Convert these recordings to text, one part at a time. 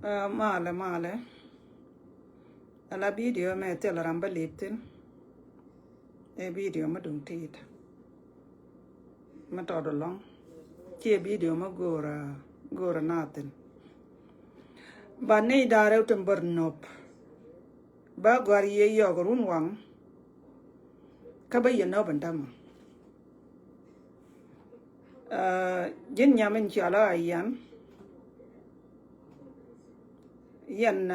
Male. Alla video me te la ramba liptin. E video ma dung tit. Ma todo long. Chi video ma gora natin. Ba nei dare utem bernop. Ba gwar ye yogurun wang. Ka ba yeno bandam. Jin nyamin chala ayan. Yan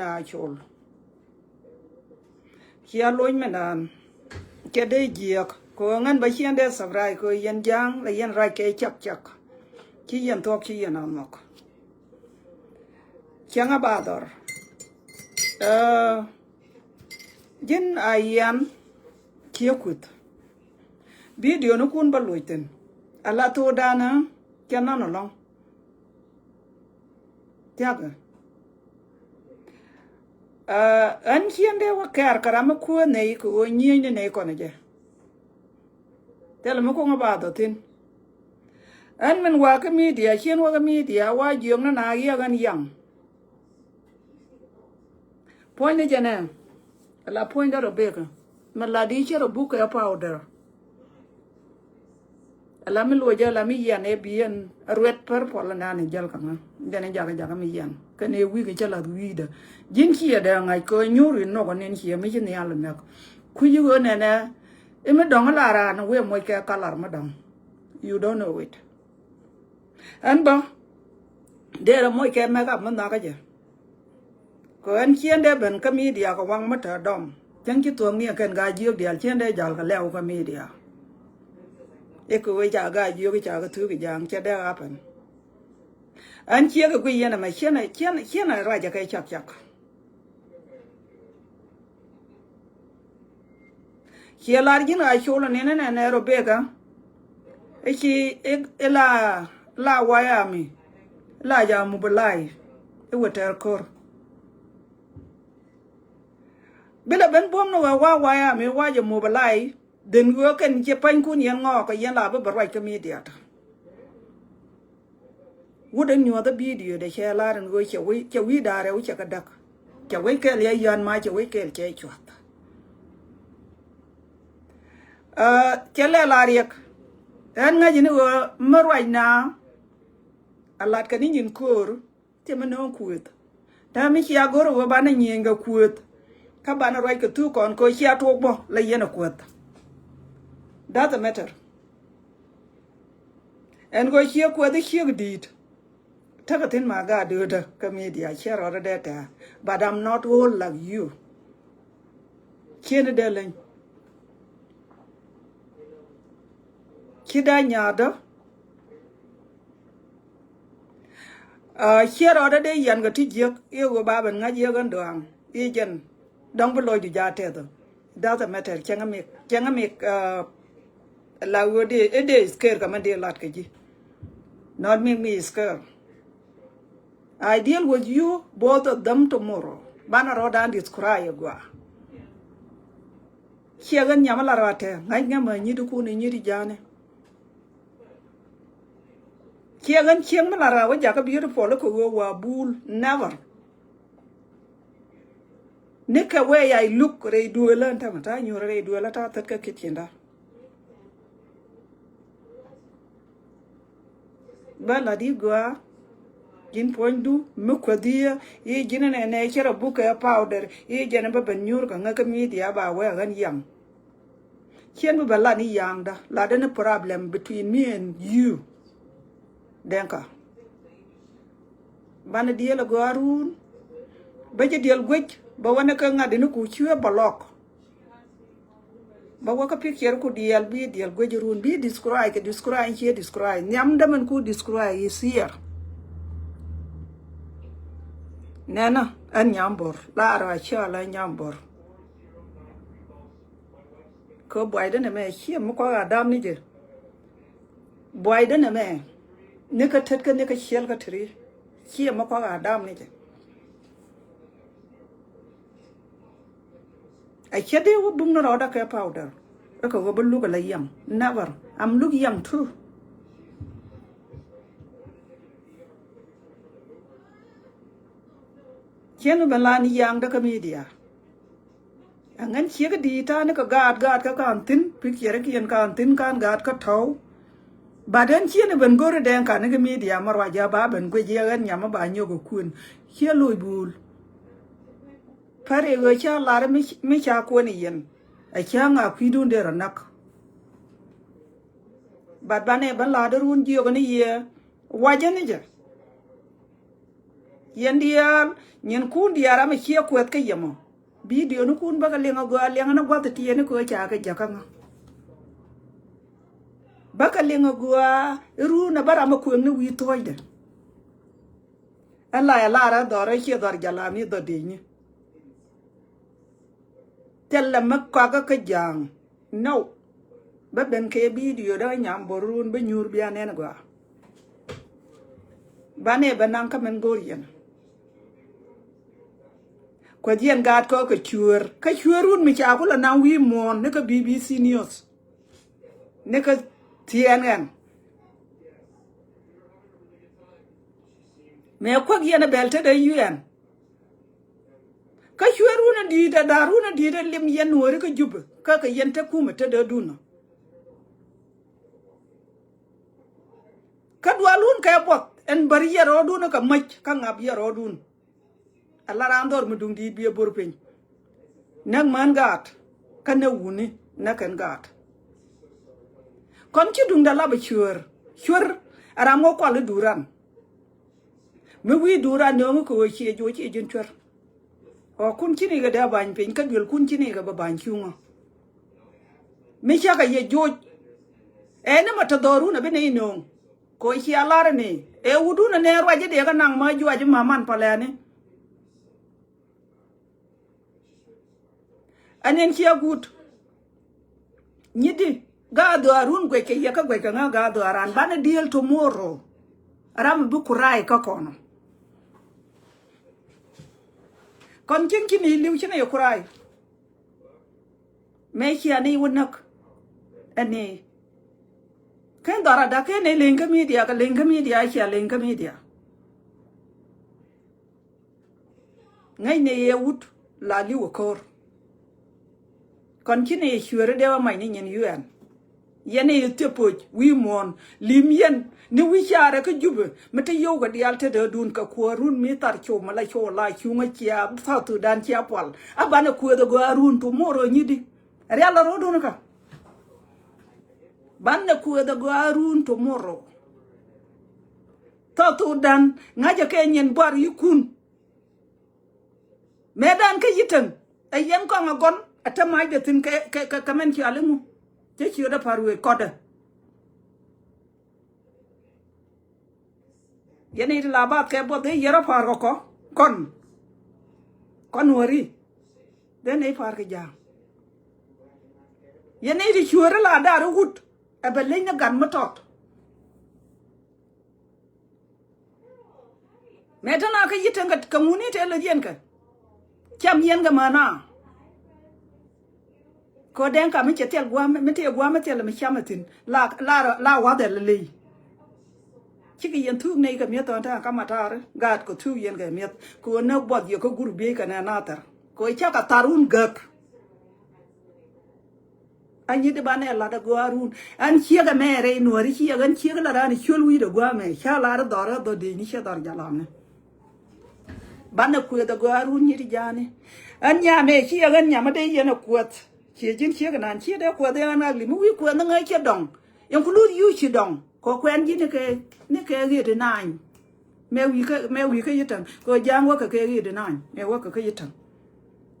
achol. Kia loin menan. Kia de giyak. Ko ngan ba hian de sabrai ko yan jang la yan rai ke chak. Ki yan tok ki yan amok. Kia nga bador. Jin ayan kia kut. Video no kun ba loiten. Ala to dana kia nanolong. Tiaga. An hian de wa kar karama ko nei ko nyi nei ko je. Tel mo ko ngaba tin. An men wa ka media hian wa ka media wa jong na ya gan yang. Point ne jana. La point da robeka. Ma la di che robuka ya powder. La mi lo ja la mi yan e bien red purple na ni jal kan. Dene jaga mi yan. Kan e wi ke la duida. Jin kia da ngai ko nyuri no ko nen kia mi jin ya la mek. Ku yu go ne na e me dong la ra na we mo ke kalar ma dong. You don't know it. An ba de ra mo ke me ga ma na ka je. Ko an kien de ben ka media ko wang ma ta dom. Jang ki to mi kan ga ji de kien de jal ka lew ka media. E ko we ja ga ji ga cha ga thu ga jang che de apan. An kia ga ku yana ma kien ra ja kai chak. Kia largin a shola nene robega. Eki la wayami. La ja mubalai. E water kor. Bila ben bom no wa wayami wa ja mubalai. Den go ken je pan kun yen ngo ko yen la ba right ka media ta. Wouldn't you the video de che la ren go che wi dare u che ka dak. Che wi ke le yan ma che wi ke che chwat. Chele lariak en nga jini wo marwai na alat ka ni nyin kor te mano kuet ta mi ya goro wo bana nyinga kuet ka bana roi ka tu kon ko chia to bo la yena kuet doesn't matter en go chia kuet the chia dit ta ka tin ma ga de da ka media chia ro da ta but I'm not all like you kien de len Kida nyada here order yan ga tijek e go baban nga je gan doang e jen dong beloy du jate do doesn't matter kenga mek la wode e de scare ka man de lat ka ji not make me scare I deal with you both of them tomorrow bana roda and describe gwa here gan nyamala rate ngai ngama nyidu ku ni nyidi jane Kiagan chiang malara wa jaka beautiful ko wa bull never. Nika way I look re duela tamata nyore re duela ta tat ka kitchenda. Bala di gwa jin pondu mukwadia e jina ne chera buka powder e jana ba banyur ka ngaka media ba wa gan yang. Chien ba la ni yang da la da problem between me and you. Denka bana diel go arun ba je diel gwech ba wana ka ngade no ku chue balok ba waka picture ku diel bi diel gwech run bi describe nyam da man ku describe is here nana an nyambor la ra cha la nyambor ko boy da ne me chi mo ko adam ni je boy da ne me Nika tetka nika shell ka tree. Here mako adam ni je. I can't do boom no order care powder. Okay, go look like young. Never. I'm looking young too. Chen belan yang da ka media angan chia ka di ta ne ka gad ka kan tin pikir ki yan kan tin kan gad ka thau badan chen ben gore den ka ne ka media mar wa ja ba ben gwe je gan nyama ba nyo ko kun chia loy bul pare go cha la mi cha ko ni yen a cha nga kwi dun de ranak bad bane ban la darun ji ko ni ye wa je ni je yen dia nyen kun dia ra mi chia ko ka yemo video no kun baga lenga go lenga na gwata tiene ko cha ka jakanga baka lenga go ru na bara ma ko ni wi toyde alla ya lara dore che dor jalami do dinyi tella makka ka jang no ba ben ke video da nyam borun ba nyur biya ne go bane banang ka men gorian ko dien gat ko ka chuerun mi cha ko la na wi mon ne ka BBC News ne ka CNN me ko giena belte de UN ka chuerun di da daruna di da lim yen wori ka jub ka yen ta kuma ta da duna ka dwalun ka bot en bariya ro duna ka mach ka ngab ya ro dun alla randor mu dung di bi bor pen nak man gat ka na wuni na kan gat kon ci dung da la ba chuer ara mo ko le duran me wi duran no ko ci jo ci jin chuer o kun ci ni ga da ban pen ka gel kun ci ni ga ba ban ciunga me cha ka ye jo e na mata doru na be ne no ko ci ala ne e wudu na ne roje de ga nang ma jo aji maman pale ne anen ci agut nyidi ga do arun gwe ke ya ka gwe ka ga do aran bana deal tomorrow aram bu kurai ka kono kon kin ni liu chine yo kurai me chi ani wonak ani kan dara da ke ne lenga media ka lenga media chi lenga media ngai ne ye wut la liu kor kon kine shure dewa mai ni nyen UN yene yete poj wi mon lim yen ni wi chara ka jube mete yo ga dial te de dun ka ko run mi tar cho mala cho la chu nga chia fa tu dan chia pol abana ko de go arun to moro nyidi reala ro dun ka banna ko de go arun to moro ta tu dan ngaja ke nyen bar yikun medan ka yiten ayen ko ngagon ata mai de tin ka men ci alamu te ci da paru koda yene la ba ke bo de yera par ko kon wori de ne par ke ja yene di chuora la da ru gut e be le na gan matot medana ka yitanga community la yen ka cham yen ga mana ko den ka mi chetel gwa mi te gwa mi tel mi chamatin la wa de le chiki yen tu nei ka mi to ta ka matar gat ko tu yen ga mi ko na bod yo ko gurbi ka na natar ko cha ka tarun gak anyi de bane la da gwarun an chia ga mere no ri chia gan chia la ran chul wi de gwa me cha la da dora do de ni cha dar jalam bane ku da gwarun ni ri jane an nya me chia gan nya ma de yen ko chia jin chia ga nan chia de ko de na li mu wi ko na ngai chia dong yang ku lu yu chi dong ko kwen ji ne ke ri de nan me wi ka yitan ko jang wa ka ke ri de nan me wa ka yitan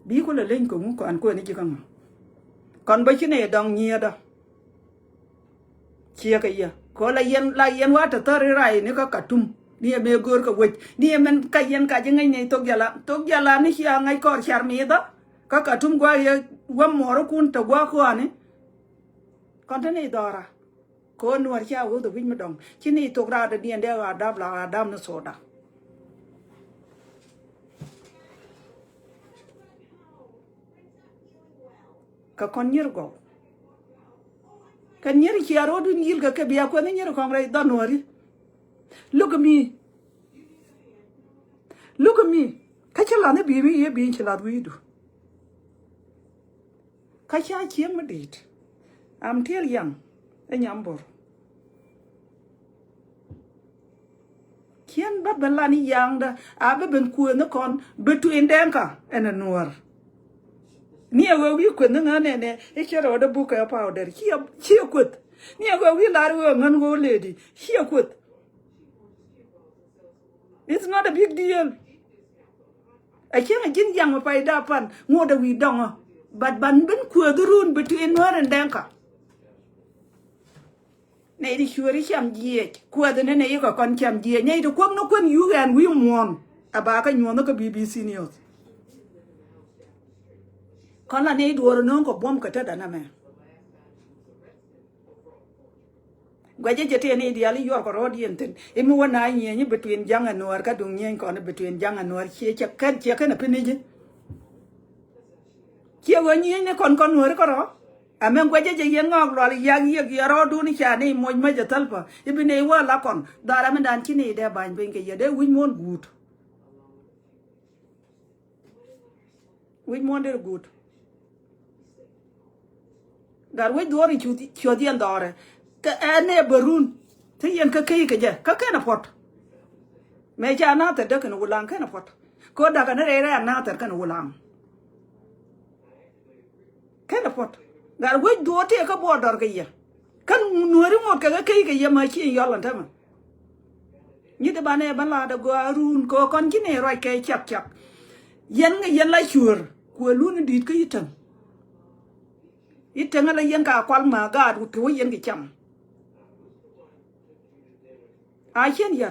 bi ko le len ko mu ko an ko ni ji kan còn bây giờ đồng nhiều đó chia cái gì có là yên quá từ từ rồi nếu có cả tum đi em gөр cái quýt đi em cái yên cái gì ngay này tốt giờ là này chia ngay có chả mấy đó có cả tum qua qua mỏ cuốn tàu qua qua này còn thế này đó ra có nuôi chia ở từ bên mà đồng chứ này tốt ra được đi em đeo đam nó sổ đó ka kon nyirgo kan nyir ki aro du nyil ga ke biya ko ne nyir ko ngai da nori look at me Kachala ne bibi ye bin chila widu. Kacha chiem medit. I'm still young. A nyambor. Kien ba belani young da abe ben ku ne kon between denka and a noor. Near where we could ne e chero the book of powder. Here could. Near where we lar ngan go lady. Here could. It's not a big deal. I can't get young of I dapan, more than we don't. But ban ben ku the rune between her and denka. Nay the sure sham ye, quaden and a con cham ye, nay the quam no quan you and we won. A back and you want to BBC News. Kala ne do no ko bom ka tada na me gwaje jete ne di ali yor ko rodi enten imi wona nyenyi between jang and war ka dung nyen ko between jang and war che kan na pinije che wo nyen ne kon war ko ro amen gwaje je yen ngok lo ya ya ro du ni cha ne mo ma je talpa ibi ne wa la kon dara men dan kini de ban ben ke ye de win mon good win mon de good gar we dori chudi andore ka ane barun te yen ka kai ka je ka kana pot me ja na ta da kana wulang kana pot ko da kana re na ta kana wulang kana pot gar we do te ka bo dor ka ye kan nuori mo ka kai ka ye ma chi yolan ta ma ni de bane ban la da go arun ko kon ki ne roi kai chap yen la chur ko lu ni dit ka yitam itanga la yen ka kwal ma ga du to yen ki cham a chen ya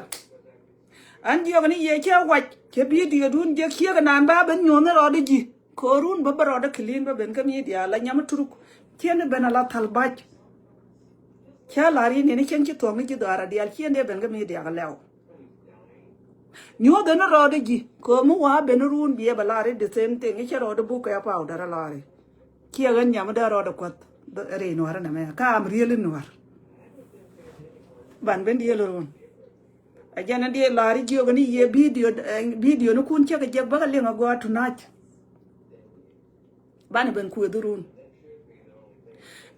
an dio ni ye cha wa che bi di dun je khia ga nan ba ben nyon ro de ji ko run ba ro de clean ba ben ka mi dia la nyam turuk chen ben la thal ba cha la ri ni chen chi to mi ji dara dia chen de ben ga mi dia ga lew nyo de no ro de ji ko mu wa ben run bi ba la ri de same thing che ro de bu ka pa da la ri kia gan nyam da ro da kwat re no ara na me ka am riel no ar ban ben die lo a jana die lari jio gani ye video no kun che ga je ba le go tonight ban ben ku durun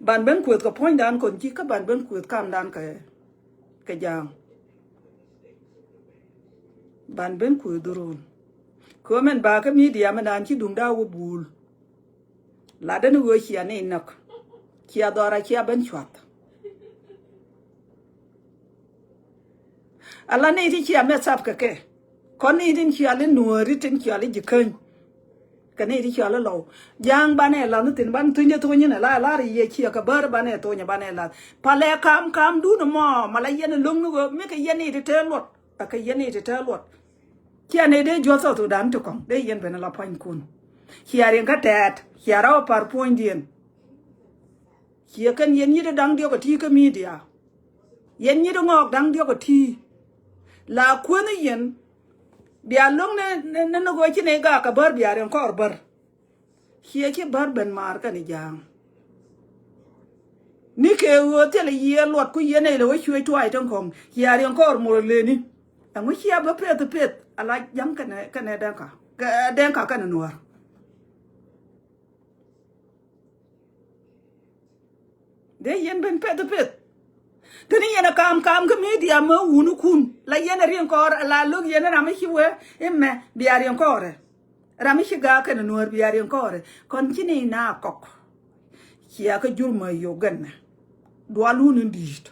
ban ben ku ko point dan kon ji ka ban ben ku kam dan ka jang ban ben ku durun ko men ba ka media man dan ci dum da wo bul la da no go chia ne nak chia dora chia ben chwat ala ne ti chia me sap ka ke kon ni tin chia le nuori tin chia le jikan ka ne ti chia le lo jang ba ne la no tin ban tin to ni na la ri ye chia ka bar ba ne to nya ba ne la pa le kam du no mo mala yen lung no go me ka yen ni te lot ka yen ni te lot chia ne de jo so to dan to kon de yen ben la pan kun chia ren ka tet chia ra par point dien chia kan yen ni de dang dio ka ti ka media yen ni de ngok dang dio ka ti la kun yen bia long ne no go chi ne ga ka bar bia ren ko bar chia chi bar ben mar ka ni jang ni ke wo te le ye lot ku ye ne le wo chui twai tong kong chia ren ko mo le ni ang chia ba pet ala jam ka ne dan ka na nuar de yen ben pet tani yen kam ka media ma wunu kun la yen rien ko la lug yen ra mi we emme biar yen ko re ra mi ga ka na nuar biar yen ko re kon kini na kok kia ka jurma yo ganna dwalu ni dit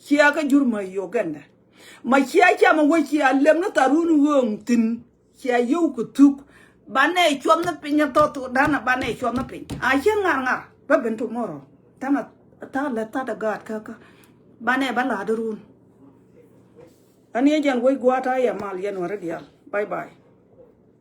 kia ka jurma yo ganna ma kia ma we kia lem na tarunu wong tin kia yo ku tuk bane chom na pinya to dana bane chom na pin a chen ngar ba ben tomorrow tama ta la ta da gat ka bane bala durun ani jan we gwata ya mal yen wara dia bye bye